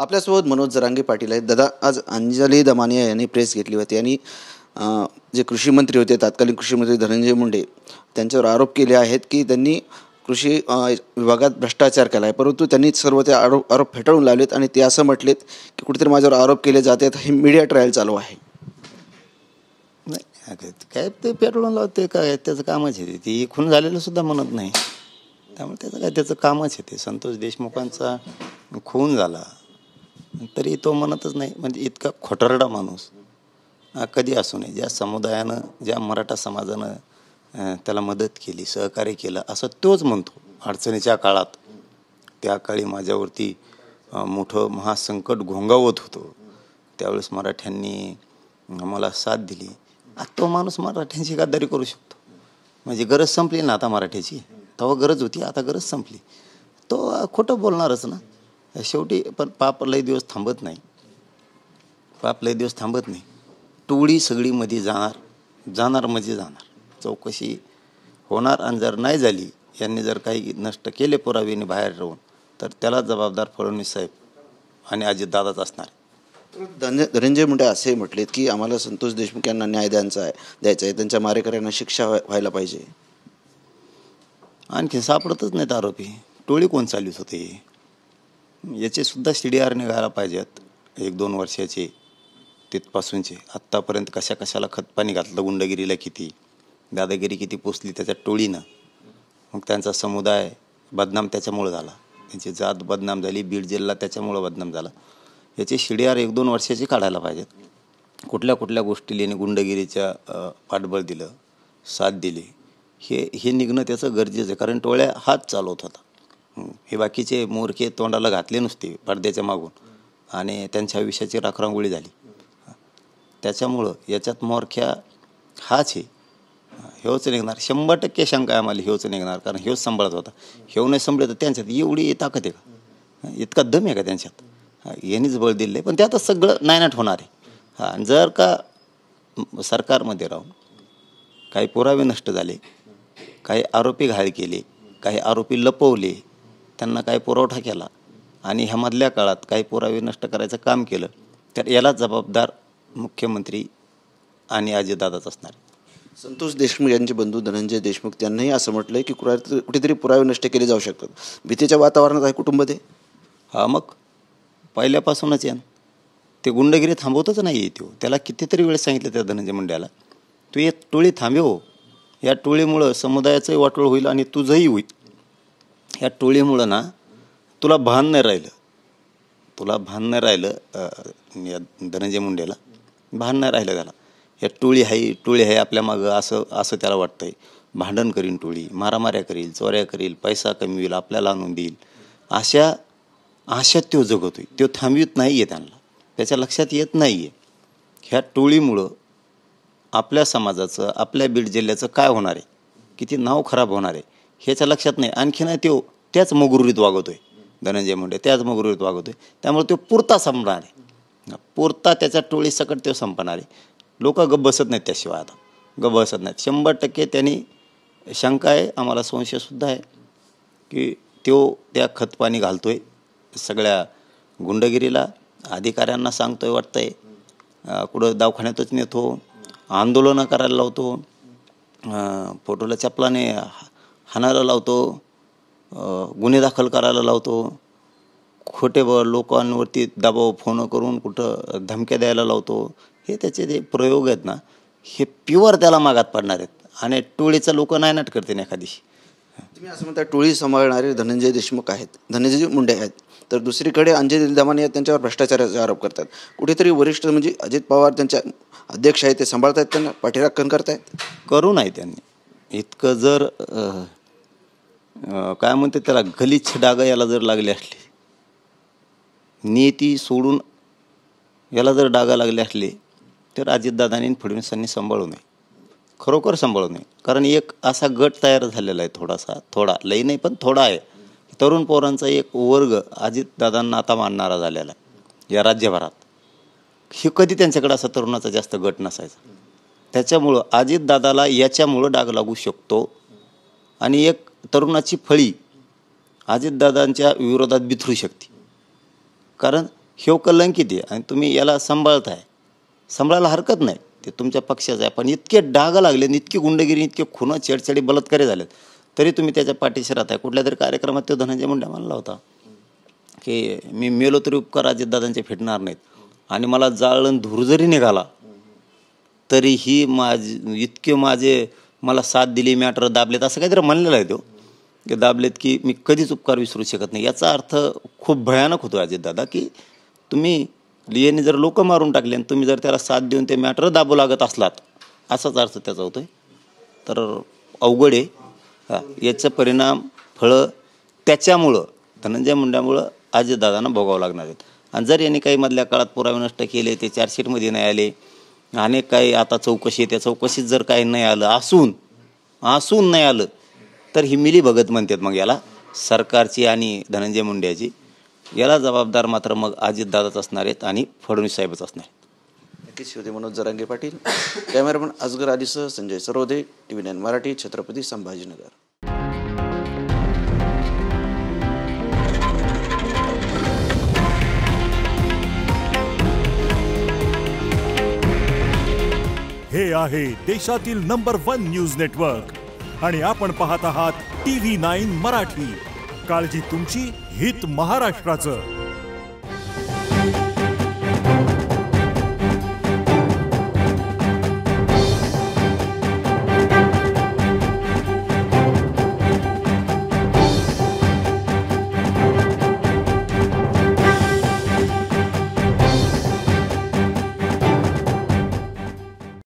आपल्यासोबत मनोज जरांगे पाटील आहेत. दादा, आज अंजली दमानिया यांनी प्रेस घेतली होती आणि जे कृषी मंत्री होते, तत्कालीन कृषी मंत्री धनंजय मुंडे, त्यांच्यावर आरोप केले आहेत की त्यांनी कृषी विभागात भ्रष्टाचार केला आहे. परंतु त्यांनी सर्व ते आरोप फेटाळून लावलेत आणि ते असं म्हटलेत की कुठेतरी माझ्यावर आरोप केले जात आहेत, हे मीडिया ट्रायल चालू आहे. नाही काय ते पेट्रोल लावते, काय त्याचं कामच आहे. ती खून झालेलं सुद्धा म्हणत नाही, त्यामुळे त्याचं काय त्याचं कामच आहे. ते संतोष देशमुखांचा खून झाला तरी तो म्हणतच नाही. म्हणजे इतका खोटारडा माणूस कधी असू नये. ज्या समुदायानं, ज्या मराठा समाजानं त्याला मदत केली, सहकार्य केलं, असं तोच म्हणतो. अडचणीच्या काळात, त्या काळी माझ्यावरती मोठं महासंकट घोंगावत होतं, त्यावेळेस मराठ्यांनी मला साथ दिली. तो माणूस मराठ्यांची गद्दारी करू शकतो. म्हणजे गरज संपली ना आता मराठ्याची. तेव्हा गरज होती, आता गरज संपली. तो खोटं बोलणारच ना शेवटी. पण पाप लय दिवस थांबत नाही, पाप लय दिवस थांबत नाही. टोळी सगळी मध्ये जाणार म्हणजे जाणार. चौकशी होणार आणि जर नाही झाली, यांनी जर काही नष्ट केले पुरावेने बाहेर राहून, तर त्याला जबाबदार फडणवीस साहेब आणि अजितदादाच असणार. धनंजय मुंडे असे म्हटलेत की आम्हाला संतोष देशमुख यांना न्याय द्यायचा आहे, त्यांच्या मारेकऱ्यांना शिक्षा व्हायला पाहिजे. आणखी सापडतच नाहीत आरोपी. टोळी कोण चालवत होते याचे सुद्धा CDR निघायला पाहिजेत. 1-2 वर्षाचे तिथपासूनचे आत्तापर्यंत कशाला खतपाणी घातलं, गुंडगिरीला किती, दादागिरी किती पोचली त्याच्या टोळीनं. मग त्यांचा समुदाय बदनाम त्याच्यामुळं झाला, त्यांची जात बदनाम झाली, बीड जिल्हा त्याच्यामुळं बदनाम झाला. याचे CDR 1-2 वर्षाचे काढायला पाहिजेत. कुठल्या गोष्टीला याने गुंडगिरीच्या पाठबळ दिलं, साथ दिली, हे निघणं त्याचं गरजेचं आहे. कारण टोळ्या हात चालवत होता. हे बाकीचे मोरके तोंडाला घातले नुसते पडद्याच्या मागून आणि त्यांच्या आयुष्याची राखरांगोळी झाली. त्याच्यामुळं याच्यात मोरख्या हाच आहे. हेच निघणार 100% शंका आहे आम्हाला. हेच निघणार, कारण हेच सांभाळत होता. हेव नाही सांभाळत तर त्यांच्यात एवढी ताकद आहे का, इतका दम आहे का त्यांच्यात? यांनीच बळ दिलं आहे. पण ते आता सगळं नायनाट होणार आहे. जर का सरकारमध्ये राहून काही पुरावे नष्ट झाले, काही आरोपी घायल केले, काही आरोपी लपवले, त्यांना काही पुरवठा केला आणि ह्यामधल्या काळात काही पुरावे नष्ट करायचं काम केलं, तर याला जबाबदार मुख्यमंत्री आणि अजितदादाच असणार. संतोष देशमुख यांचे बंधू धनंजय देशमुख त्यांनाही असं म्हटलंय की कुठेतरी पुरावे नष्ट केले जाऊ शकतात. भीतीच्या वातावरणात आहे कुटुंब ते. मग पहिल्यापासूनच ते गुंडगिरी थांबवतच नाही आहे. त्याला कितीतरी वेळेस सांगितलं त्या धनंजय मुंड्याला, तू एक टोळी थांबव. या टोळीमुळं समुदायाचंही वाटोळ होईल आणि तुझंही होईल. या टोळीमुळं ना तुला भान नाही राहिलं, या धनंजय मुंडेला भान नाही राहिलं त्याला. या टोळी आहे आपल्या मागं, असं त्याला वाटतंय. भांडण करीन टोळी, मारामाऱ्या करील, चोऱ्या करील, पैसा कमवील, आपल्याला आणून देईल, अशा तो जगतोय. तो थांबवित नाही आहे. त्यांना त्याच्या लक्षात येत नाही आहे ह्या टोळीमुळं आपल्या समाजाचं, आपल्या बीड जिल्ह्याचं काय होणार आहे, किती नाव खराब होणार आहे, ह्याच्या लक्षात नाही. आणखी नाही, तो त्याच मगरुरीत वागतोय. धनंजय मुंडे त्याच मगरुरीत वागतोय. त्यामुळे तो पुरता संपणार आहे. पुरता त्याच्या टोळी सकट तो संपणार आहे. लोक गप्प बसत नाहीत. त्याशिवाय आता गप्प बसत नाहीत. 100% त्यांनी शंका आहे, आम्हाला संशयसुद्धा आहे की तो त्या खतपाणी घालतोय सगळ्या गुंडगिरीला. अधिकाऱ्यांना सांगतोय वाटतंय, कुठं दवाखान्यातच नेतो, आंदोलनं करायला लावतो, फोटोला चपलाने हाणायला लावतो, गुन्हे दाखल करायला लावतो, खोटे लोकांवरती दबाव फोन करून कुठं धमक्या द्यायला लावतो. हे त्याचे जे प्रयोग आहेत ना, हे प्युअर त्याला मागात पडणार आहेत. आणि टोळीचं लोक नायनाट करते ना एखादीशी. तुम्ही असं म्हणता टोळी सांभाळणारे धनंजय देशमुख आहेत, धनंजय मुंडे आहेत, तर दुसरीकडे अंजली दमानिया त्यांच्यावर भ्रष्टाचाराचे आरोप करतात. कुठेतरी वरिष्ठ म्हणजे अजित पवार त्यांच्या अध्यक्ष आहेत, ते सांभाळतायत, त्यांना पाठीराखण करतायत. करू नाही त्यांनी इतकं. जर काय म्हणते त्याला, गलिच्छ डागा याला जर लागले असले, नीती सोडून याला जर डागा लागले असले, तर अजितदादांनी फडणवीसांनी सांभाळू नये, खरोखर सांभाळू नये. कारण एक असा गट तयार झालेला आहे, थोडा लई नाही पण थोडा आहे. तरुण पोरांचा एक वर्ग अजितदादांना आता मानणारा झालेला आहे या राज्यभरात. हे कधी त्यांच्याकडे असा तरुणाचा जास्त गट नसायचा. त्याच्यामुळं अजितदादाला याच्यामुळं डाग लागू शकतो. आणि एक तरुणाची फळी अजितदादांच्या विरोधात बिथरू शकते. कारण हे कलंकित आहे आणि तुम्ही याला सांभाळताय. सांभाळायला हरकत नाही, ते तुमच्या पक्षाचं आहे. पण इतके डाग लागले, इतकी गुंडगिरी, इतके खुनं, छेडछाडी, बलात्कारी झालेत, तरी तुम्ही त्याच्या पाठीशी राहताय. कुठल्या तरी कार्यक्रमात तो धनंजय मुंडे म्हणला होता की मी मेलो तरी उपकार अजितदादांचे फिटणार नाहीत, आणि मला जाळण धूर जरी निघाला तरीही इतके मला साथ दिली, मॅटर दाबलेत, असं काहीतरी म्हणलेलं आहे तो, की दाबलेत की मी कधीच उपकार विसरू शकत नाही. याचा अर्थ खूप भयानक होतो अजितदादा, की तुम्ही यांनी जर लोक मारून टाकले आणि तुम्ही जर त्याला साथ देऊन ते मॅटर दाबू लागत असलात, असाच अर्थ त्याचा होतोय. तर अवघड आहे. याचं परिणाम फळं त्याच्यामुळं, धनंजय मुंड्यामुळं अजितदादांना भोगावं लागणार आहेत. आणि जर यांनी काही मधल्या काळात पुरावे नष्ट केले, ते चार्जशीटमध्ये नाही आले, अनेक काही आता चौकशी, त्या चौकशीत जर काही नाही आलं, असून नाही आलं, तर ही मिलीभगत म्हणतात मग याला सरकारची आणि धनंजय मुंड्याची. याला जबाबदार मात्र मग अजितदादाच असणार आहेत आणि फडणवीस साहेबच असणार आहेत. नक्कीच होते मनोज जरांगे पाटील. कॅमेरामन असगर अलीसह संजय सरोदे, TV9 मराठी, छत्रपती संभाजीनगर. हे आहे देशातील नंबर 1 न्यूज नेटवर्क आणि आपण पाहत आहात TV9 मराठी. काळजी तुमची, हित महाराष्ट्राचं.